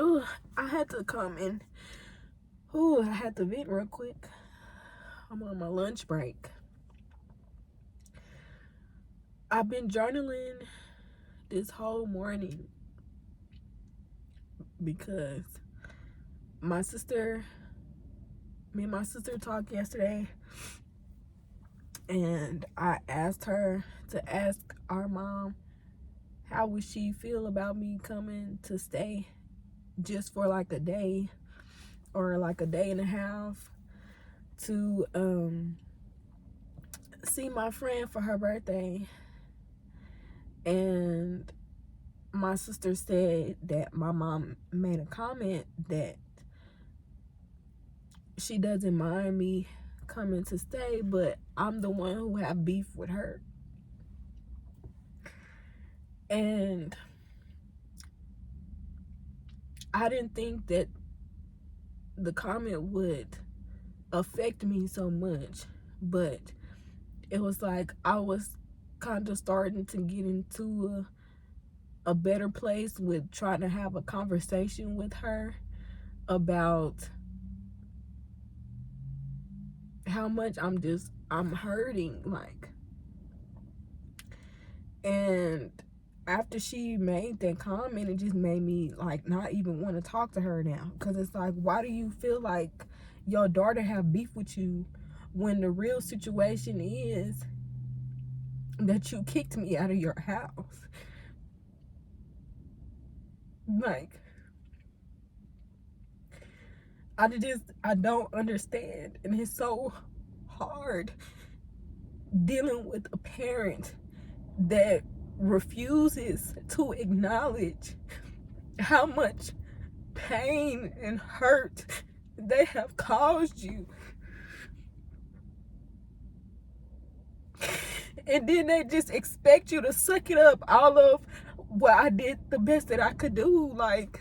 Oh, I had to come in. Oh, I had to vent real quick. I'm on my lunch break. I've been journaling this whole morning because my sister, me and my sister talked yesterday, and I asked her to ask our mom how would she feel about me coming to stay just for like a day or like a day and a half to see my friend for her birthday. And my sister said that my mom made a comment that she doesn't mind me coming to stay, but I'm the one who have beef with her. And I didn't think that the comment would affect me so much, but it was like I was kind of starting to get into a better place with trying to have a conversation with her about how much I'm hurting, like. And after she made that comment, it just made me like not even want to talk to her now, because it's like, why do you feel like your daughter have beef with you when the real situation is that you kicked me out of your house? Like, I don't understand, and it's so hard dealing with a parent that refuses to acknowledge how much pain and hurt they have caused you. And then they just expect you to suck it up all of what I did the best that I could do. Like,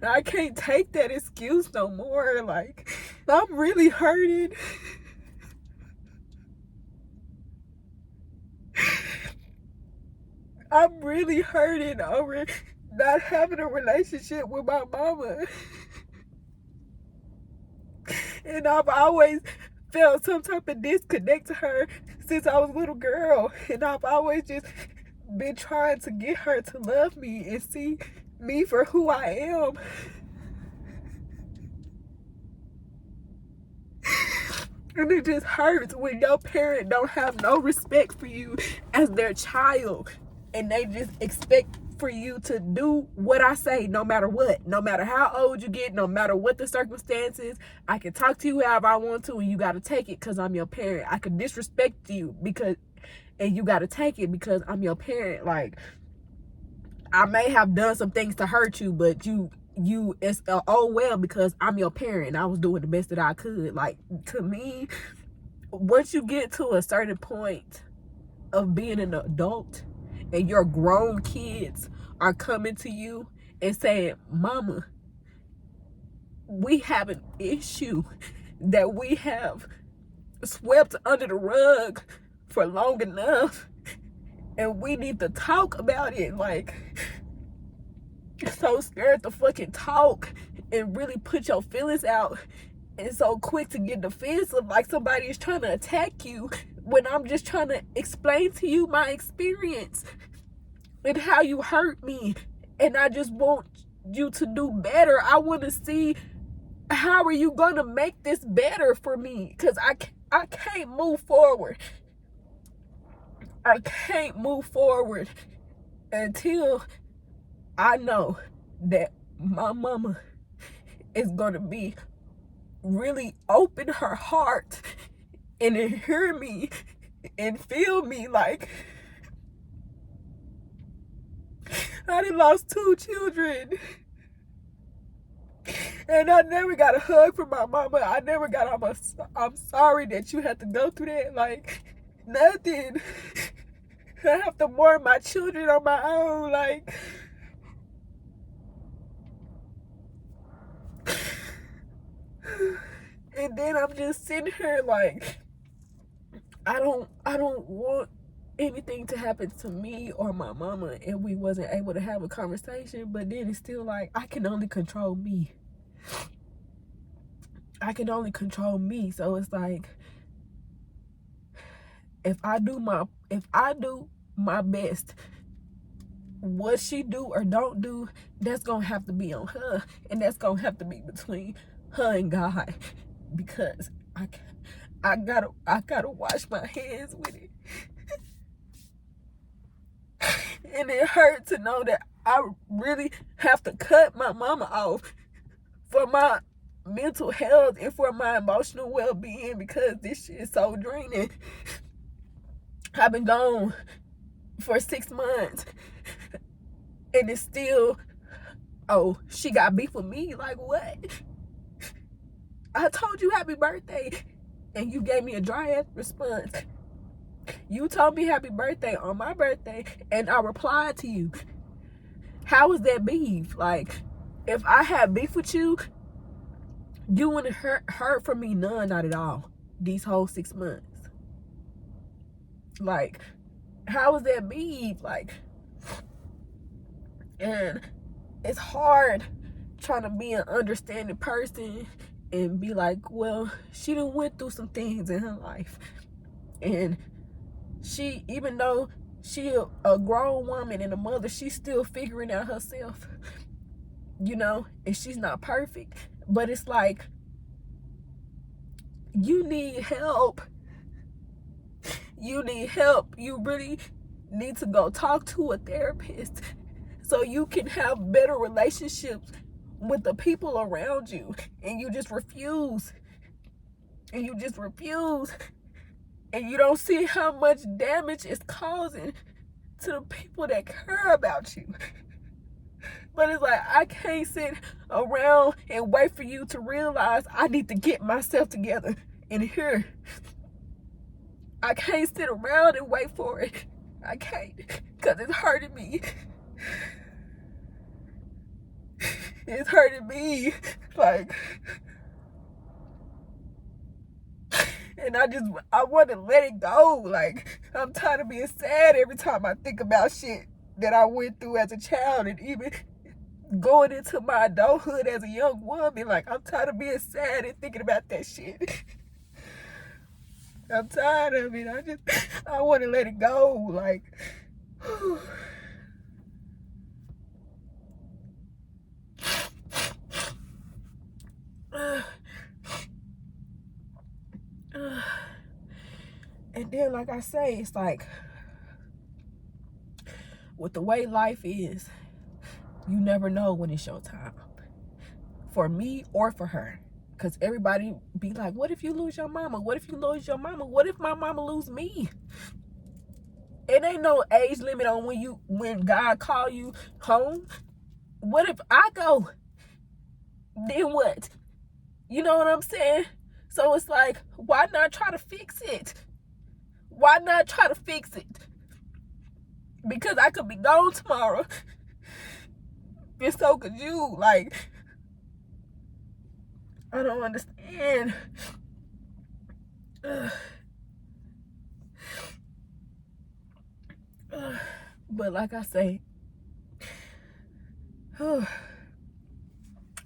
I can't take that excuse no more. Like, I'm really hurting. I'm really hurting over not having a relationship with my mama. And I've always felt some type of disconnect to her since I was a little girl. And I've always just been trying to get her to love me and see me for who I am. And it just hurts when your parent don't have no respect for you as their child, and they just expect for you to do what I say no matter what, no matter how old you get, no matter what the circumstances. I can talk to you however I want to, and you got to take it because I'm your parent. I could disrespect you and you got to take it because I'm your parent. Like, I may have done some things to hurt you, but it's oh well, because I'm your parent and I was doing the best that I could. Like, to me, once you get to a certain point of being an adult and your grown kids are coming to you and saying, mama, we have an issue that we have swept under the rug for long enough, and we need to talk about it. Like, so scared to fucking talk and really put your feelings out, and so quick to get defensive, like somebody is trying to attack you, when I'm just trying to explain to you my experience and how you hurt me, and I just want you to do better. I want to see how are you gonna make this better for me, because I can't move forward. I can't move forward until I know that my mama is gonna be really open her heart and hear me and feel me. Like, I done lost 2 children, and I never got a hug from my mama. I never got I'm sorry that you had to go through that. Like, nothing. I have to mourn my children on my own. Like, and then I'm just sitting here like, I don't want anything to happen to me or my mama and we wasn't able to have a conversation. But then it's still like, I can only control me. I can only control me. So it's like, if I do my best, what she do or don't do, that's gonna have to be on her, and that's gonna have to be between her and God, because I gotta wash my hands with it. And it hurt to know that I really have to cut my mama off for my mental health and for my emotional well-being, because this shit is so draining. I've been gone for 6 months and it's still, oh, she got beef with me. Like, what? I told you happy birthday and you gave me a dry ass response. You told me happy birthday on my birthday and I replied to you. How is that beef? Like, if I had beef with you, you wouldn't heard from me none, not at all, these whole 6 months. Like, how is that beef? Like, and it's hard trying to be an understanding person and be like, well, she done went through some things in her life, and she, even though she a grown woman and a mother, she's still figuring out herself, you know, and she's not perfect. But it's like, you need help. You need help. You really need to go talk to a therapist so you can have better relationships with the people around you. And you just refuse. And you just refuse. And you don't see how much damage it's causing to the people that care about you. But it's like, I can't sit around and wait for you to realize I need to get myself together. And here, I can't sit around and wait for it. I can't, because it's hurting me. It's hurting me. Like, and I want to let it go. Like, I'm tired of being sad every time I think about shit that I went through as a child, and even going into my adulthood as a young woman. Like, I'm tired of being sad and thinking about that shit. I'm tired of it. I want to let it go. Like, and then, like I say, it's like, with the way life is, you never know when it's your time. For me or for her. Because everybody be like, what if you lose your mama? What if you lose your mama? What if my mama lose me? It ain't no age limit on when God call you home. What if I go? Then what? You know what I'm saying? So it's like, why not try to fix it? Why not try to fix it? Because I could be gone tomorrow. And so could you. Like, I don't understand. But like I say,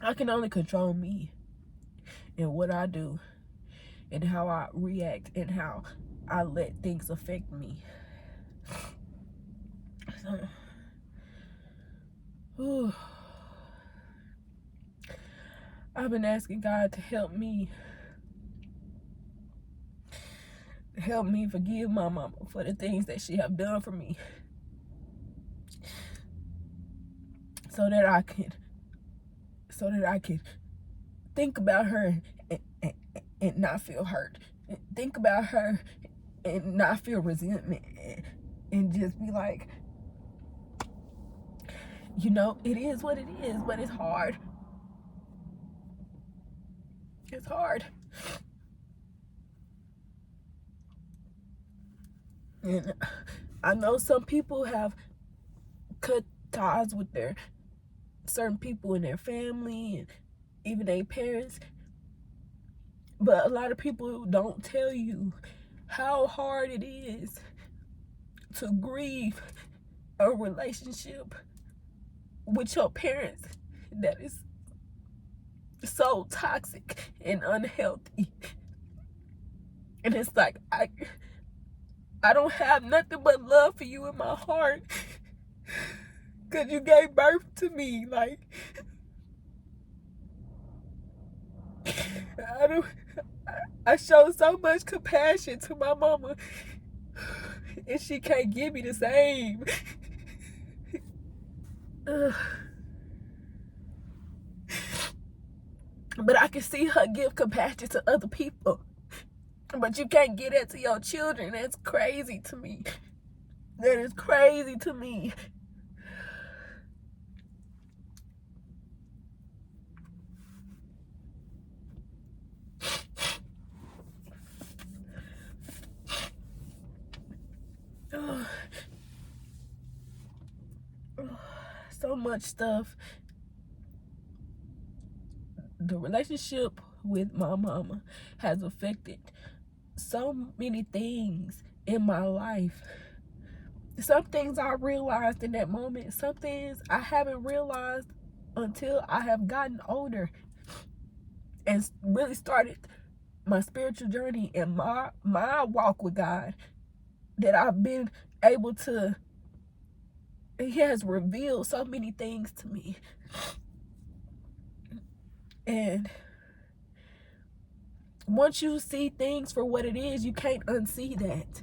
I can only control me and what I do and how I react and how I let things affect me. So, I've been asking God to help me forgive my mama for the things that she have done for me, so that I can think about her and not feel hurt, think about her and not feel resentment, and just be like, you know, it is what it is. But it's hard. It's hard. And I know some people have cut ties with certain people in their family and even their parents. But a lot of people don't tell you how hard it is to grieve a relationship with your parents that is so toxic and unhealthy. And it's like, I don't have nothing but love for you in my heart, because you gave birth to me. Like, I show so much compassion to my mama, and she can't give me the same. But I can see her give compassion to other people. But you can't get that to your children. That's crazy to me. That is crazy to me. So much stuff. The relationship with my mama has affected so many things in my life. Some things I realized in that moment. Some things I haven't realized until I have gotten older and really started my spiritual journey and my walk with God, that I've been able to, he has revealed so many things to me. And once you see things for what it is, you can't unsee that.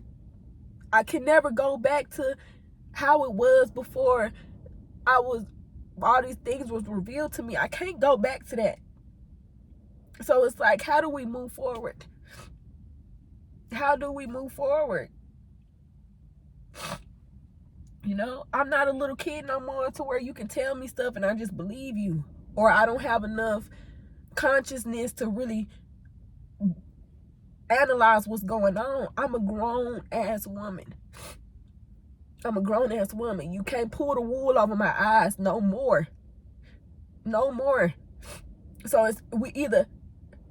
I can never go back to how it was before all these things was revealed to me. I can't go back to that. So it's like, how do we move forward? How do we move forward? You know, I'm not a little kid no more to where you can tell me stuff and I just believe you. Or I don't have enough consciousness to really analyze what's going on. I'm a grown-ass woman. I'm a grown-ass woman. You can't pull the wool over my eyes no more. No more. So we either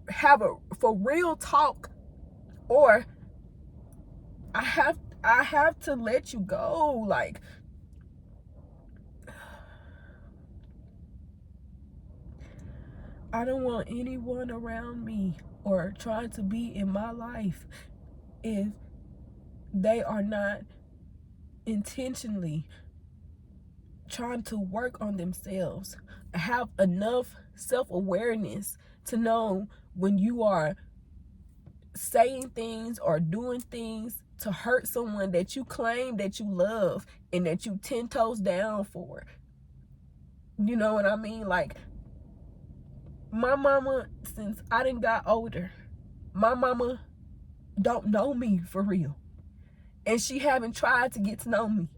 have a for real talk, or I have to let you go. Like, I don't want anyone around me or trying to be in my life if they are not intentionally trying to work on themselves, have enough self-awareness to know when you are saying things or doing things to hurt someone that you claim that you love and that you 10 toes down for. You know what I mean? Like, my mama, since I done got older, my mama don't know me for real. And she haven't tried to get to know me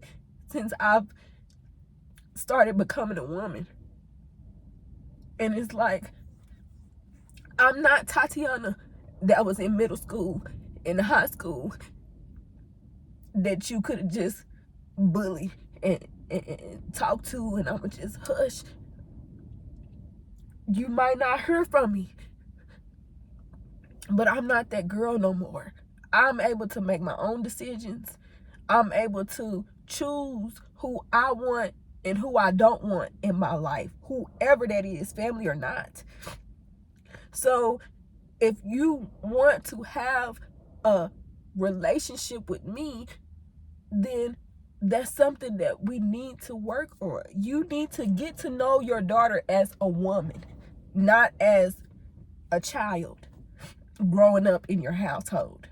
since I've started becoming a woman. And it's like, I'm not Tatiana that was in middle school, in high school, that you could have just bully and talk to, and I'ma just hush. You might not hear from me, but I'm not that girl no more. I'm able to make my own decisions. I'm able to choose who I want and who I don't want in my life, whoever that is, family or not. So if you want to have a relationship with me, then that's something that we need to work on. You need to get to know your daughter as a woman, not as a child growing up in your household.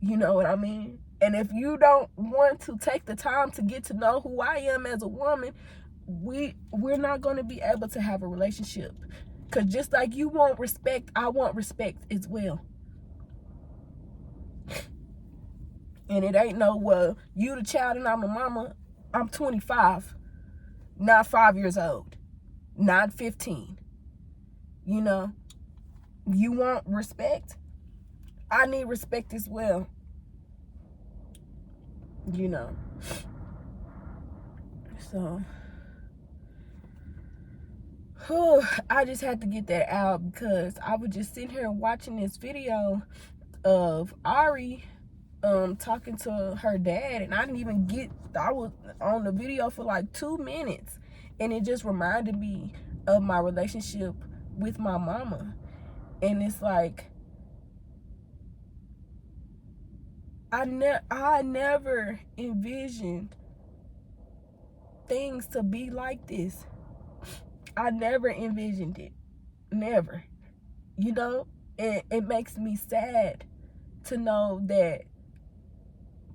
You know what I mean? And if you don't want to take the time to get to know who I am as a woman, we're not going to be able to have a relationship. Because just like you want respect, I want respect as well. And it ain't no, well, you the child and I'm a mama. I'm 25, not 5 years old, not 15. You know, you want respect? I need respect as well. You know. So, I just had to get that out because I was just sitting here watching this video of Ari talking to her dad, and I didn't even get, I was on the video for like 2 minutes, and it just reminded me of my relationship with my mama. And it's like, I never envisioned things to be like this. I never envisioned it. Never. You know? And it makes me sad to know that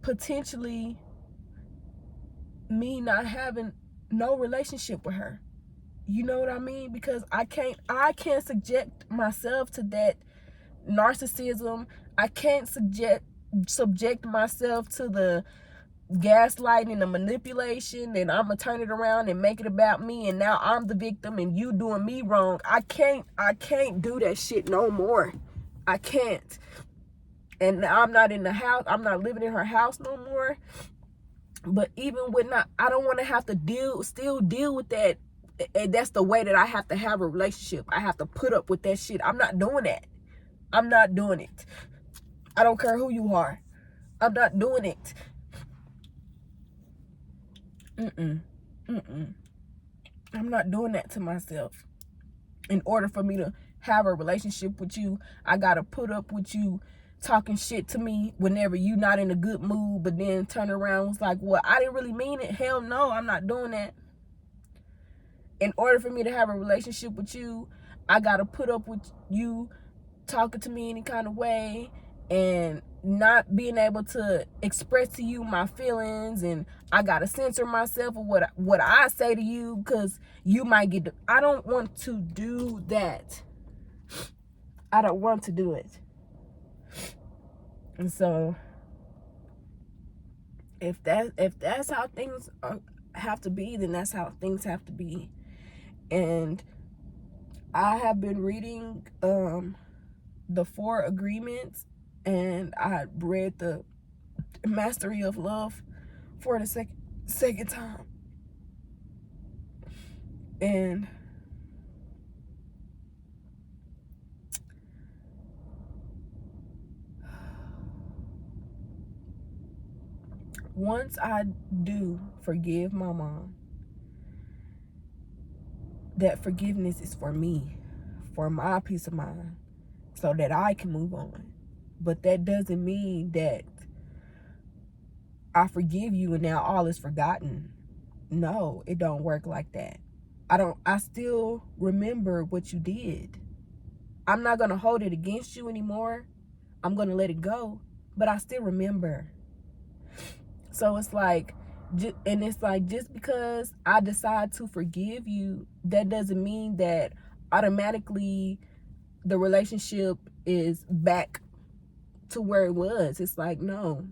potentially me not having no relationship with her. You know what I mean? Because I can't subject myself to that narcissism. I can't subject myself to the gaslighting and the manipulation, and I'm gonna turn it around and make it about me, and now I'm the victim and you doing me wrong. I can't do that shit no more. I can't. And I'm not in the house, I'm not living in her house no more. But even with not, I don't want to have to still deal with that. And that's the way that I have to have a relationship. I have to put up with that shit. I'm not doing that. I'm not doing it. I don't care who you are. I'm not doing it. I'm not doing that to myself. In order for me to have a relationship with you, I gotta put up with you talking shit to me whenever you not in a good mood, but then turn around and was like, well, I didn't really mean it. Hell no, I'm not doing that. In order for me to have a relationship with you, I gotta put up with you talking to me any kind of way and not being able to express to you my feelings, and I gotta censor myself of what I say to you, because you might get I don't want to do that. I don't want to do it. And so if that's how things have to be, then that's how things have to be. And I have been reading the 4 agreements, and I read the Mastery of Love for the second time. And once I do forgive my mom, that forgiveness is for me, for my peace of mind, so that I can move on. But that doesn't mean that I forgive you and now all is forgotten. No, it don't work like that. I still remember what you did. I'm not going to hold it against you anymore. I'm going to let it go, but I still remember. So it's like, just because I decide to forgive you, that doesn't mean that automatically the relationship is back to where it was. It's like, no,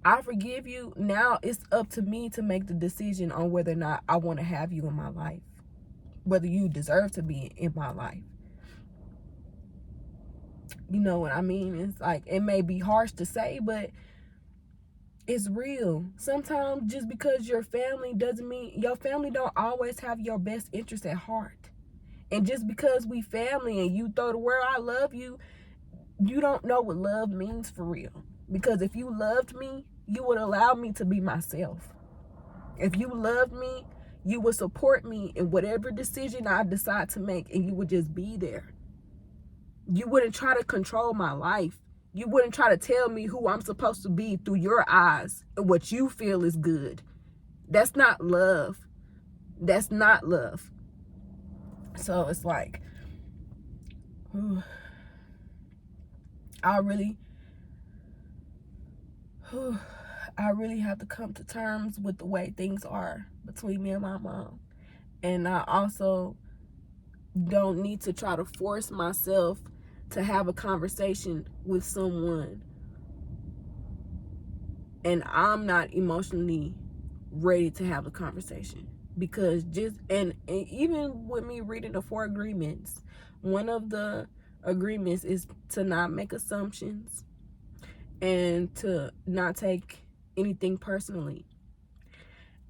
I forgive you. Now it's up to me to make the decision on whether or not I want to have you in my life, whether you deserve to be in my life. You know what I mean? It's like, it may be harsh to say, but it's real. Sometimes just because your family doesn't mean, your family don't always have your best interest at heart. And just because we family and you throw the word I love you, you don't know what love means for real. Because if you loved me, you would allow me to be myself. If you loved me, you would support me in whatever decision I decide to make, and you would just be there. You wouldn't try to control my life. You wouldn't try to tell me who I'm supposed to be through your eyes and what you feel is good. That's not love. That's not love. So it's like, I really have to come to terms with the way things are between me and my mom. And I also don't need to try to force myself to have a conversation with someone and I'm not emotionally ready to have a conversation. Because and even with me reading the 4 agreements, one of the agreements is to not make assumptions and to not take anything personally.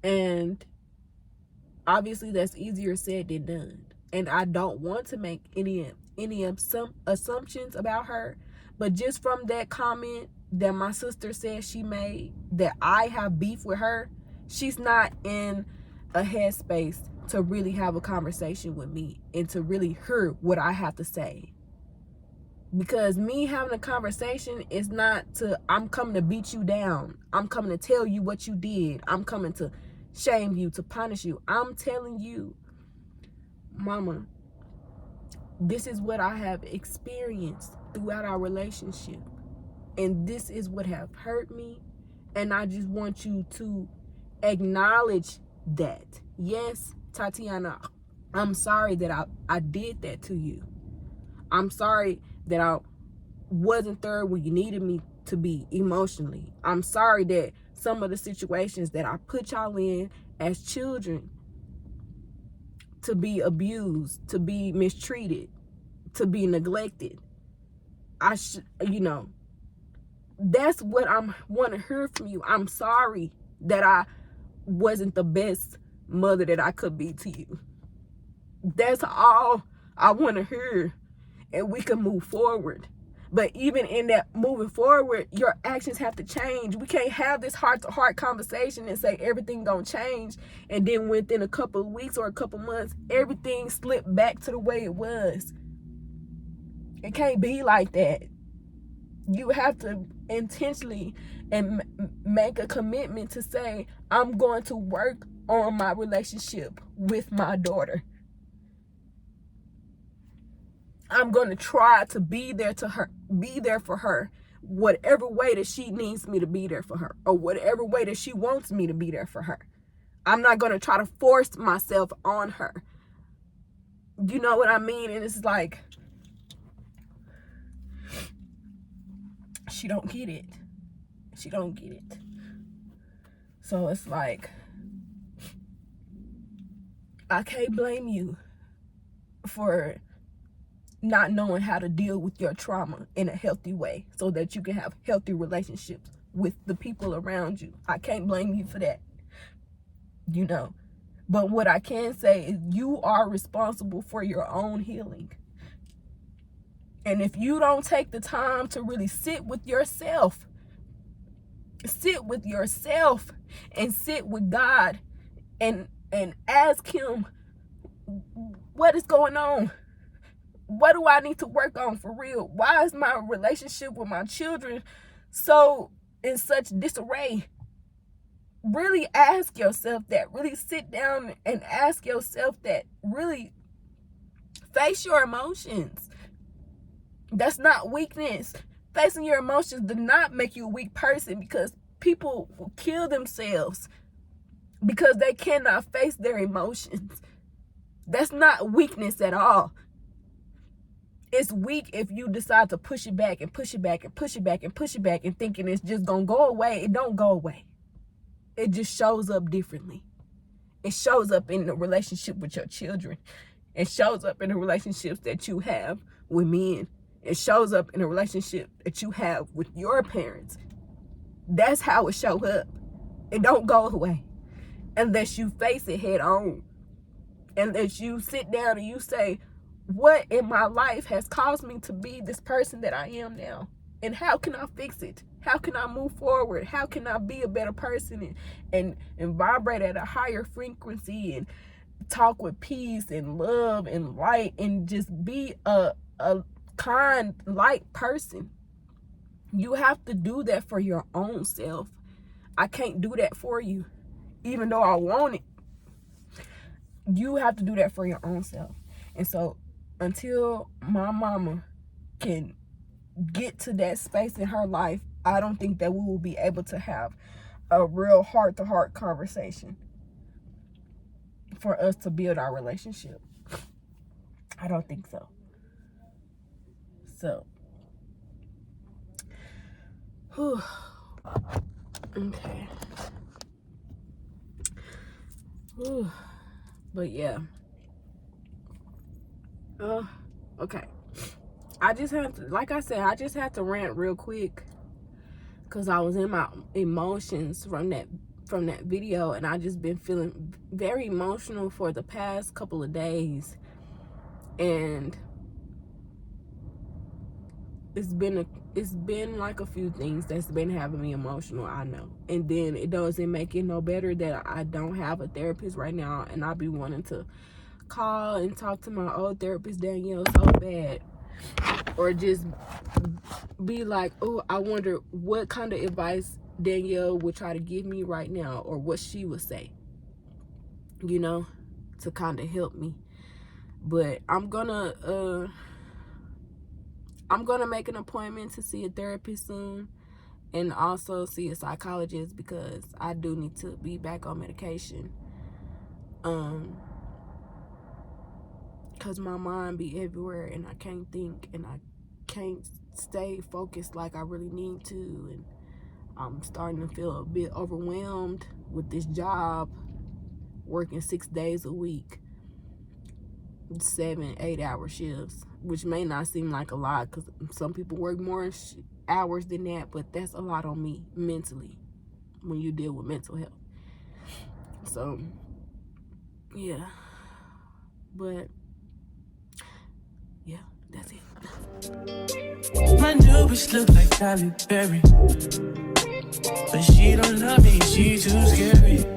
And obviously that's easier said than done. And I don't want to make any assumptions about her. But just from that comment, that my sister says she made, that I have beef with her, she's not in a headspace to really have a conversation with me and to really hear what I have to say. Because me having a conversation is not to, I'm coming to beat you down. I'm coming to tell you what you did. I'm coming to shame you, to punish you. I'm telling you, mama, this is what I have experienced throughout our relationship. And this is what have hurt me. And I just want you to acknowledge that. Yes, Tatiana, I'm sorry that I did that to you. I'm sorry that I wasn't there where you needed me to be emotionally. I'm sorry that some of the situations that I put y'all in as children, to be abused, to be mistreated, to be neglected, that's what I want to hear from you. I'm sorry that I wasn't the best mother that I could be to you. That's all I want to hear, and we can move forward. But even in that moving forward, your actions have to change. We can't have this heart-to-heart conversation and say everything gonna change, and then within a couple of weeks or a couple months, everything slipped back to the way it was. It can't be like that. You have to intentionally and make a commitment to say, I'm going to work on my relationship with my daughter. I'm going to try to be there for her, whatever way that she needs me to be there for her, or whatever way that she wants me to be there for her. I'm not going to try to force myself on her. You know what I mean? And it's like, she don't get it. She don't get it. So it's like, I can't blame you for not knowing how to deal with your trauma in a healthy way so that you can have healthy relationships with the people around you. I can't blame you for that, But what I can say is you are responsible for your own healing. And if you don't take the time to really sit with yourself and sit with God and ask him, what is going on? What do I need to work on for real? Why is my relationship with my children so in such disarray? Really ask yourself that. Really sit down and ask yourself that. Really face your emotions. That's not weakness. Facing your emotions does not make you a weak person, because people will kill themselves because they cannot face their emotions. That's not weakness at all. It's weak if you decide to push it back and push it back and push it back and push it back and thinking it's just going to go away. It don't go away. It just shows up differently. It shows up in the relationship with your children. It shows up in the relationships that you have with men. It shows up in a relationship that you have with your parents. That's how it shows up. It don't go away unless you face it head on. Unless you sit down and you say, what in my life has caused me to be this person that I am now? And how can I fix it? How can I move forward? How can I be a better person and vibrate at a higher frequency and talk with peace and love and light and just be a kind, light person? You have to do that for your own self. I can't do that for you, even though I want it. You have to do that for your own self. And so until my mama can get to that space in her life, I don't think that we will be able to have a real heart-to-heart conversation for us to build our relationship. I don't think so. So, okay. But yeah. Okay. I just had to, like I said, I just had to rant real quick because I was in my emotions from that video, and I just been feeling very emotional for the past couple of days, and it's been it's been like a few things that's been having me emotional, I know. And then it doesn't make it no better that I don't have a therapist right now, and I be wanting to call and talk to my old therapist Danielle so bad, or just be like, oh, I wonder what kind of advice Danielle would try to give me right now, or what she would say, you know, to kind of help me. But I'm gonna make an appointment to see a therapist soon, and also see a psychologist, because I do need to be back on medication. Cause my mind be everywhere, and I can't think, and I can't stay focused like I really need to, and I'm starting to feel a bit overwhelmed with this job, working 6 days a week, 7-8 hour shifts, which may not seem like a lot, because some people work more hours than that, but that's a lot on me mentally when you deal with mental health. So yeah, but yeah, that's it. My new bitch look like Halle Berry, but she don't love me, she too scary.